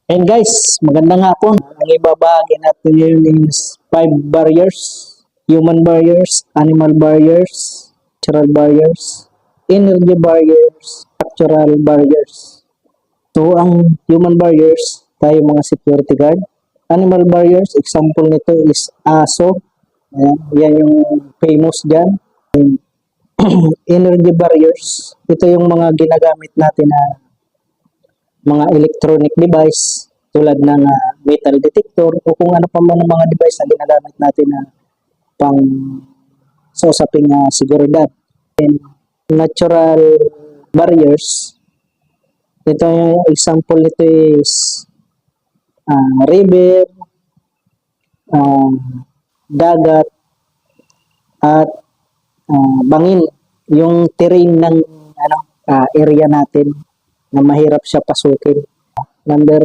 And guys, magandang hapon. Ang ibabahagi natin ngayon is 5 barriers. Human barriers, animal barriers, natural barriers, energy barriers, structural barriers. So, ang human barriers, tayo mga security guard. Animal barriers, example nito is aso. Ayan, yan yung famous dyan. Energy barriers, ito yung mga ginagamit natin na mga electronic device tulad ng metal detector o kung ano pa man ang mga device na ginagamit natin na pang sa usaping seguridad. And natural barriers, ito yung example nito is river, uh, dagat, at bangin, yung terrain ng area natin na mahirap siya pasukin. Number